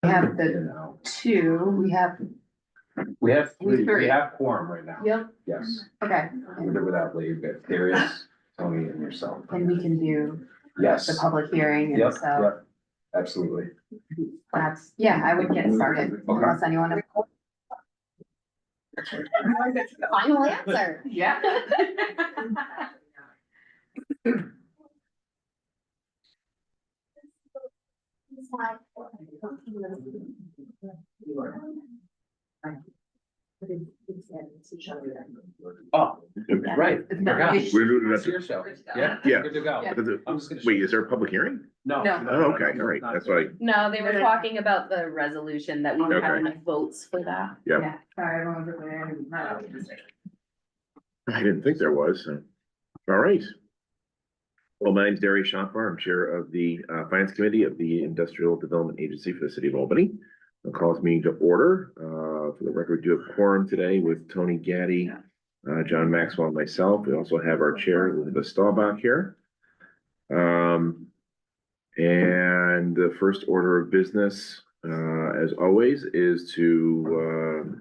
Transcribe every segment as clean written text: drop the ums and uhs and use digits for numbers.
We have the You know, two, we have, we have three, Three. we have quorum right now. yep, Yes, okay, with or without leave, but Darius, Tony and yourself. and we can do Yes. the public hearing, and Yep, so yep, absolutely. that's, yeah, I would get started unless anyone. Final answer. Yeah. Oh, right, forgot. We're doing It's that. your show. Yeah, Yeah. good to go. Yeah. I'm just gonna. Wait, is there a public hearing? No. No. Oh, okay, all right, that's why, No, they were talking about the resolution that we don't have Okay. enough votes for that. yeah, Sorry, everyone was there. I didn't think there was, so. All right. Well, my name's Darius Schonfar. I'm Chair of the Finance Committee of the Industrial Development Agency for the City of Albany. I'll call this meeting to order. For the record, we do have quorum today with Tony Gaddy, John Maxwell, and myself. We also have our Chair, Elizabeth Staubach, here. And the first order of business, as always, is to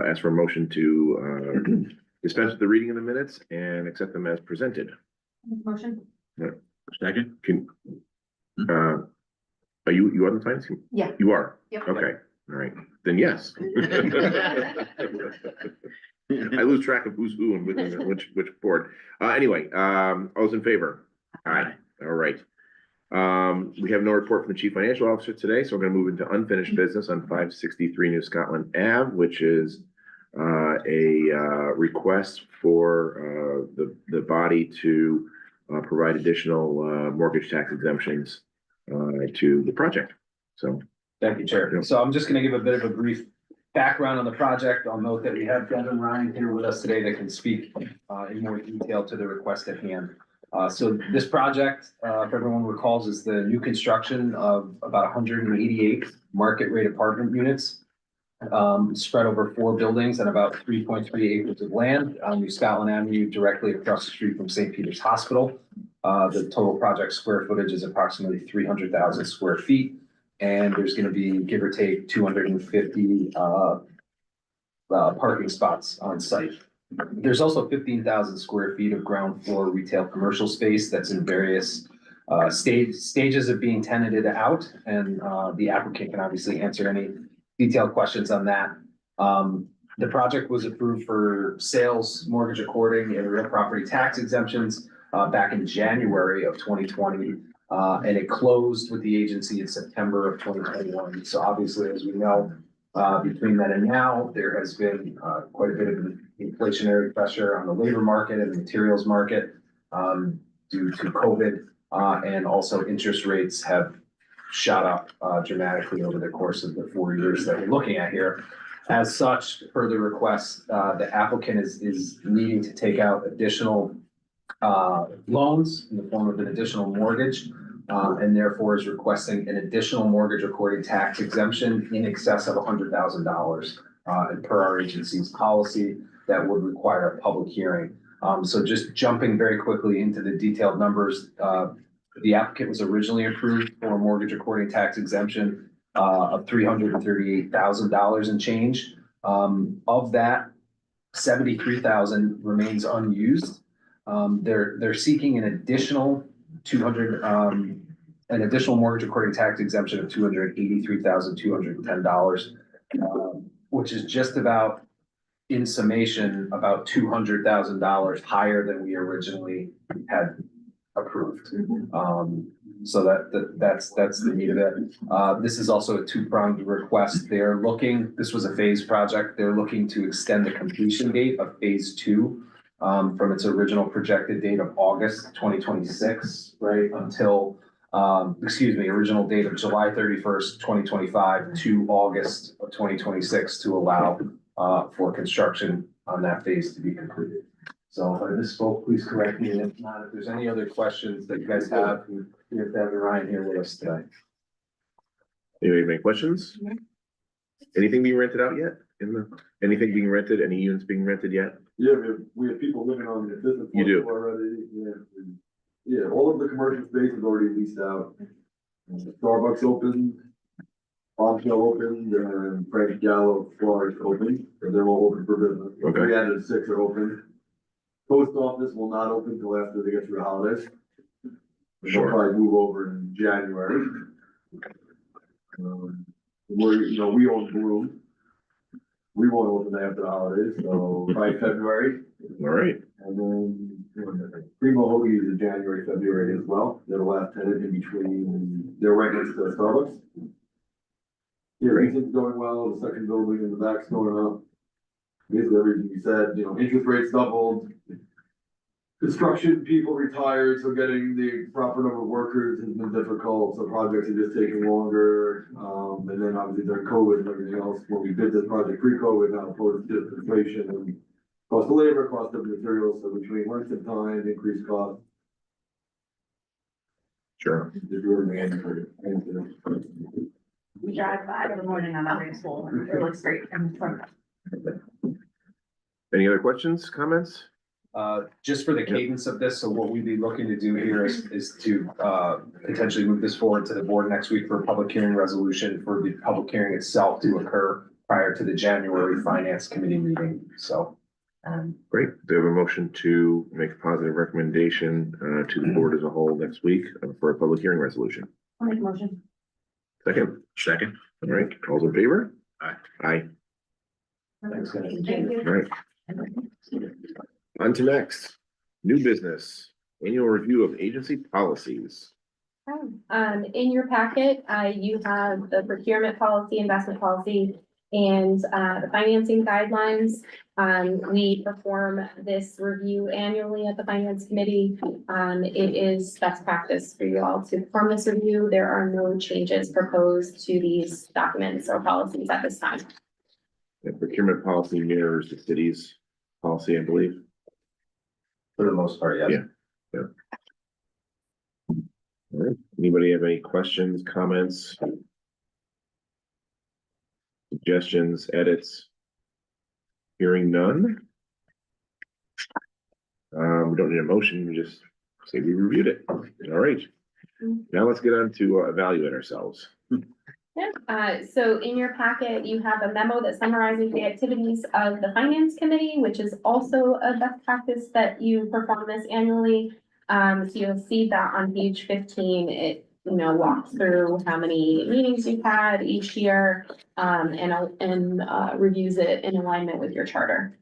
ask for a motion to dispense with the reading of the minutes and accept them as presented. Motion? Second. Can, are you on the finance? Yeah. You are? Yep. Okay, all right, then yes. I lose track of who's who and which board. Anyway, all those in favor? Aye, all right. We have no report from the Chief Financial Officer today, so we're gonna move into unfinished business on 563 New Scotland Ave, which is a request for the body to provide additional mortgage tax exemptions to the project. So, Thank you, Chair. So I'm just gonna give a bit of a brief background on the project. I'll note that we have Devin Ryan here with us today that can speak in more detail to the request at hand. So this project, if everyone recalls, is the new construction of about 188 market rate apartment units spread over 4 buildings and about 3.3 acres of land on New Scotland Avenue, directly across the street from St. Peter's Hospital. The total project square footage is approximately 300,000 square feet. And there's gonna be, give or take, 250 parking spots on site. There's also 15,000 square feet of ground floor retail commercial space that's in various stages of being tenanted out. And the applicant can obviously answer any detailed questions on that. The project was approved for sales, mortgage according, and real property tax exemptions back in January of 2020. And it closed with the agency in September of 2021. So obviously, as we know, between then and now, there has been quite a bit of inflationary pressure on the labor market and the materials market due to COVID. And also interest rates have shot up dramatically over the course of the 4 years that we're looking at here. As such, per the request, the applicant is needing to take out additional loans in the form of an additional mortgage, and therefore is requesting an additional mortgage according tax exemption in excess of $100,000. And per our agency's policy, that would require a public hearing. So just jumping very quickly into the detailed numbers, the applicant was originally approved for a mortgage according tax exemption of $338,000 and change. Of that, $73,000 remains unused. They're seeking an additional an additional mortgage according tax exemption of $283,210, which is just about, in summation, about $200,000 higher than we originally had approved. So that's the need of it. This is also a 2-pronged request. This was a phase project. They're looking to extend the completion date of phase 2 from its original projected date of August 2026, right, until, original date of July 31st, 2025 to August of 2026 to allow for construction on that phase to be completed. So if I misspoke, please correct me. And if not, if there's any other questions that you guys have, we have Devin Ryan here with us today. Anybody have any questions? Anything being rented out yet? Anything being rented? Any units being rented yet? Yeah, we have people living on the business. You do? Already, yeah, all of the commercial space is already leased out. Starbucks open, Bombshell opened, and Frank Gallo Florence opened, so they're all open for business. Okay. 3 out of the 6 are open. Post office will not open till after they get through the holidays. They'll Sure. probably move over in January. We own Bloom. We won't open after the holidays, so by February. All right, And then Primo Hoagie is in January, February as well. They're the last tenant in between, they're right next to Starbucks. Yeah, everything's going well, the second building in the back's going up. Basically everything you said, interest rates doubled. Construction people retired, so getting the proper number of workers has been difficult, so projects are just taking longer. And then obviously during COVID and everything else, when we did this project pre-COVID, now post just inflation and cost of labor, cost of materials, so between length of time, increased cost. sure. Just really answer. We drive by every morning on our school, it looks great. Any other questions, comments? Just for the cadence of this, so what we'd be looking to do here is to, potentially move this forward to the board next week for a public hearing resolution for the public hearing itself to occur prior to the January Finance Committee meeting, so. Great, do we have a motion to make a positive recommendation, to the board as a whole next week for a public hearing resolution? I'll make a motion. Second? Second. All right, all's in favor? Aye. Aye, Thanks, guys. Thank you. all right. On to next, new business, annual review of agency policies. In your packet, you have the procurement policy, investment policy, and the financing guidelines. We perform this review annually at the finance committee. It is best practice for you all to perform this review. There are no changes proposed to these documents or policies at this time. The procurement policy mirrors the city's policy, I believe. For the most part, yes. Yeah. All right, anybody have any questions, comments? Suggestions, edits? Hearing none? We don't need a motion, we just say we reviewed it. All right. Now let's get on to evaluate ourselves. So in your packet, you have a memo that summarizes the activities of the finance committee, which is also a best practice that you perform this annually. So you'll see that on page 15, it, walks through how many meetings you've had each year, and reviews it in alignment with your charter.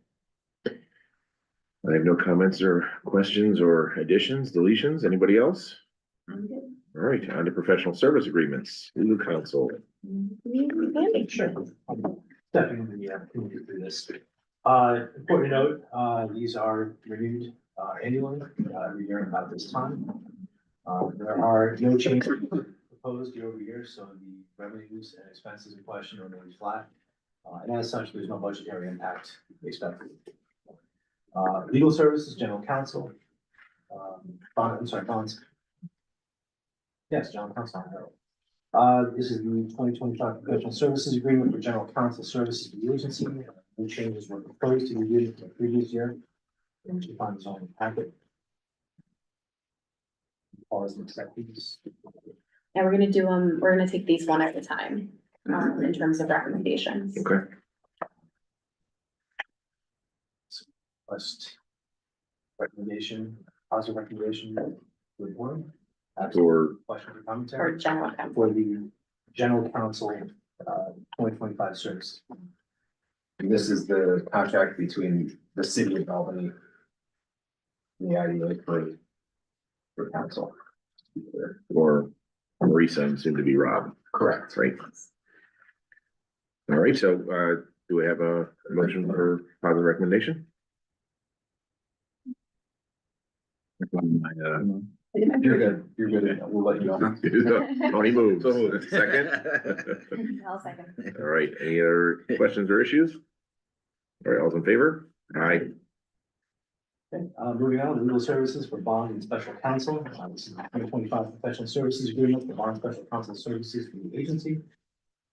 I have no comments or questions or additions, deletions. Anybody else? All right, on to professional service agreements, legal counsel. Sure. Stepping into the opportunity to do this. Important to note, these are renewed annually, every year about this time. There are no changes proposed year over year, so the revenues and expenses in question remain flat. And as such, there's no budgetary impact expected. Legal services, general counsel, bonds. Yes, general counsel. This is the 2025 professional services agreement for general counsel services to the agency. No changes were proposed to be used in the previous year. And you find this on the packet. As an acceptance. And we're gonna take these one at a time, in terms of recommendations. Okay, First recommendation, positive recommendation for the board. for, Question or For commentary general counsel. for the general counsel, 2025 service. This is the contract between the city of Albany and the IDA for council. or Marisa, and soon to be Rob, Correct. right? All right, so, do we have a motion for positive recommendation? You're good, we'll let you know. Tony moves. Second? I'll second. All right, any other questions or issues? All right, all's in favor? Aye. Okay, moving on, legal services for bond and special counsel. This is the 2025 professional services agreement for bond special counsel services for the agency.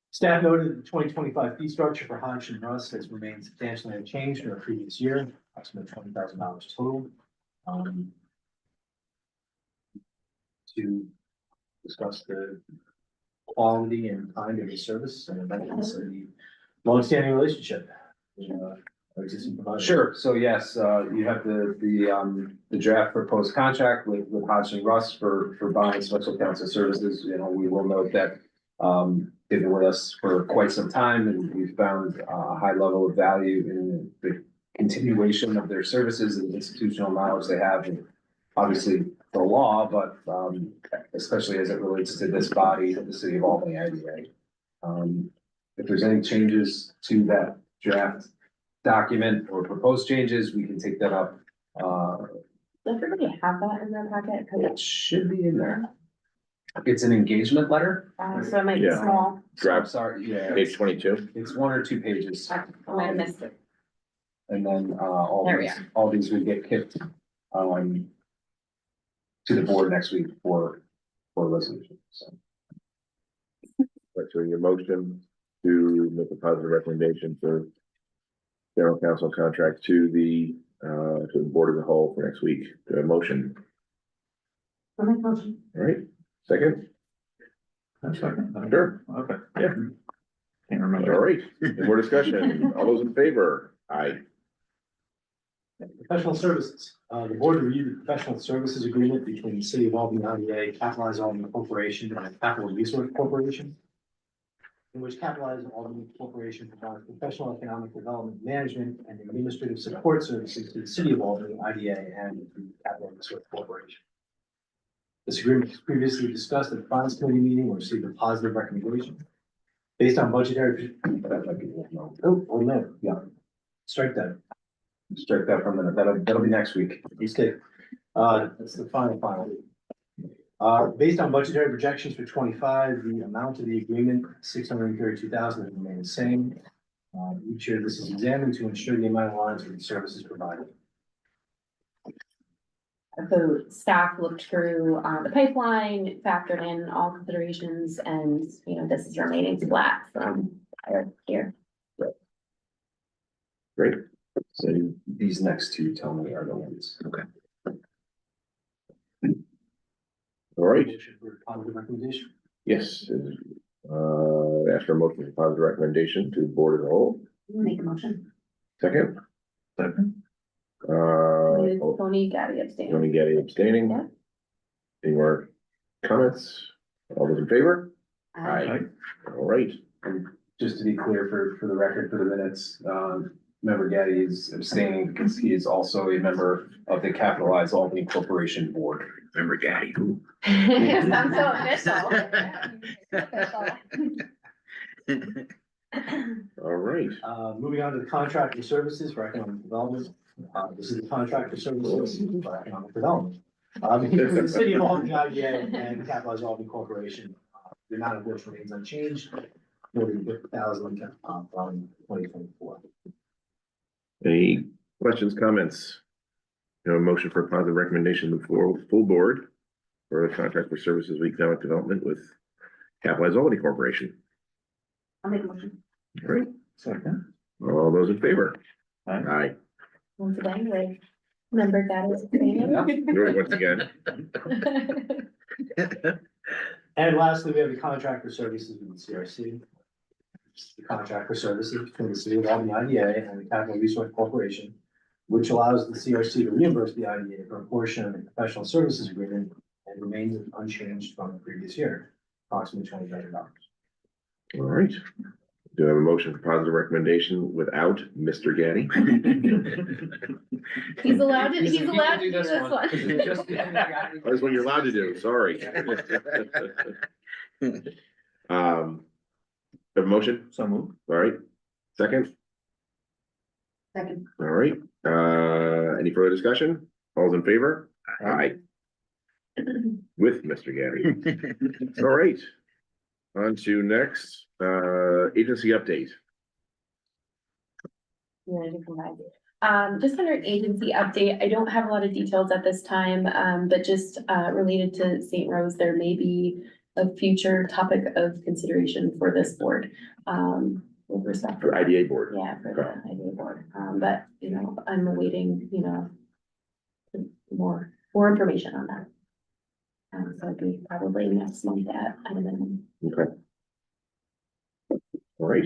Staff noted the 2025 fee structure for Hodge and Russ has remained substantially unchanged from the previous year, approximately $20,000 total. To discuss the quality and kind of the service and that's the long-standing relationship. Our existing provider. Sure, so yes, you have the draft proposed contract with Hodgson Russ for buying special counsel services. You know, we will note that they've been with us for quite some time, and we've found a high level of value in the continuation of their services and institutional knowledge they have, and obviously the law, but especially as it relates to this body, the City of Albany IDA. If there's any changes to that draft document or proposed changes, we can take that up. Does everybody have that in their packet? 'Cause It should be in there. It's an engagement letter. so it might be Yeah. small. So I'm Draft. sorry, yeah, Page 22. it's 1 or 2 pages. I might have missed it. And then, There we all these would get kicked, to the board next week for resolution, so. Right, so your motion to make a positive recommendation for general counsel contract to the board as a whole for next week. Do I have a motion? I'll make a motion. All right, second? Sure. Okay. Yeah. Can't All remember. right, any more discussion? All those in favor? Aye. Professional services. The board reviewed the professional services agreement between the City of Albany IDA, Capitalize Albany Corporation, and Capital Resource Corporation, in which Capitalize Albany Corporation provides professional economic development management and administrative support services to the City of Albany IDA and the Capital Resource Corporation. This agreement was previously discussed at the Finance Committee meeting and received a positive recommendation. Based on budgetary. Oh, no, yeah. Strike that. Strike that from the, that'll be next week. Okay, that's the final. Based on budgetary projections for 25, the amount of the agreement, $632,000, has remained the same. Each year, this is examined to ensure the amount aligns with the services provided. So staff looked through the pipeline, factored in all considerations, and, you know, this is remaining flat from prior year. Great. So these next two, tell me, are the ones. All right, Motion for positive recommendation. yes. Ask for a motion for positive recommendation to the board as a whole. Make a motion. Second? Second. With Oh, Tony Gaddy abstaining. Tony Getty abstaining. Yeah. Any more comments? All those in favor? Aye. All right, And just to be clear for the record, for the minutes, member Gaddy is abstaining because he is also a member of the Capitalized Albany Corporation Board. member Gaddy. Sounds so official. All right, Moving on to the contract for services for economic development. This is the contract for services for economic development. Between the City of Albany IDA and Capitalize Albany Corporation, the amount of which remains unchanged, $40,000 from 2024. any questions, comments? You know, a motion for positive recommendation before full board for the contract for services with economic development with Capitalized Albany Corporation. I'll make a motion. All right, Second. all those in favor? Aye. Aye. Once again, with member Gaddy abstaining. All right, once again, And lastly, we have the contract for services with the CRC. The contract for services between the City of Albany IDA and the Capital Resource Corporation, which allows the CRC to reimburse the IDA for a portion of the professional services agreement and remains unchanged from the previous year, approximately $20,000. all right. Do I have a motion for positive recommendation without Mr. Gaddy? He's allowed to, He's- he's he can allowed to do do this this one, one. 'cause it's just- That's what you're allowed to do, sorry. Have a motion? So moved. All right, second? Second. All right, any further discussion? All's in favor? Aye. With Mr. Gaddy. All right. On to next, agency update. Just under agency update, I don't have a lot of details at this time, but just related to St. Rose, there may be a future topic of consideration for this board. With respect For IDA board. Yeah, for the IDA board, but, you know, I'm awaiting, you know, more information on that. So it'd be probably next month at, I don't know. Okay. All right.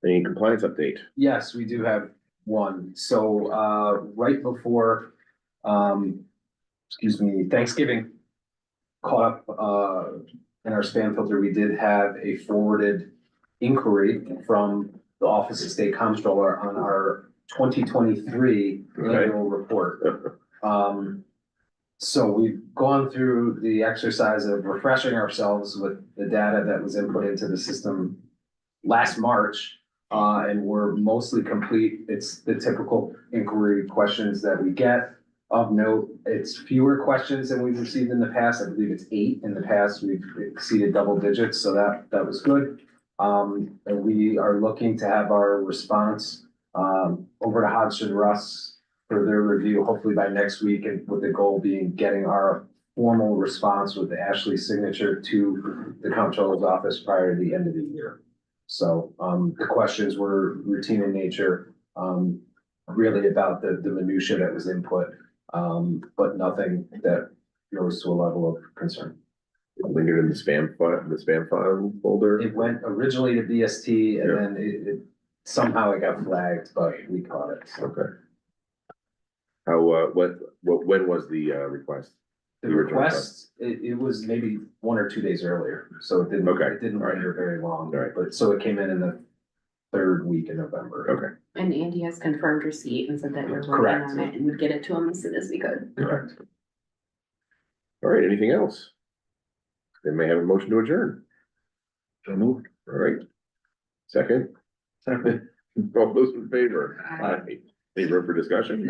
Any compliance update? Yes, we do have one. So, right before, excuse me, Thanksgiving caught up, in our spam filter, we did have a forwarded inquiry from the Office of State Comptroller on our 2023 Okay. annual report. So we've gone through the exercise of refreshing ourselves with the data that was input into the system last March. And we're mostly complete. It's the typical inquiry questions that we get. Of note, it's fewer questions than we've received in the past. I believe it's 8 in the past. We've exceeded double digits, so that was good. And we are looking to have our response over to Hodgson Russ for their review, hopefully by next week, and with the goal being getting our formal response with the Ashley signature to the comptroller's office prior to the end of the year. So the questions were routine in nature, really about the minutia that was input, but nothing that rose to a level of concern. Lingered in the spam file folder? It went originally to BST and then it somehow it got flagged, but we caught it. So Okay. How, when was the request? the request, it was maybe 1 or 2 days earlier, so it didn't, Okay. it didn't All right. linger very long. All right. But so it came in the 3rd week in November. Okay, And Andy has confirmed receipt and said that you're working Correct. on it and would get it to him as soon as we could. Correct. all right, anything else? Then may have a motion to adjourn. So moved. All right. Second, Second. all those in favor? Aye. Any room for discussion?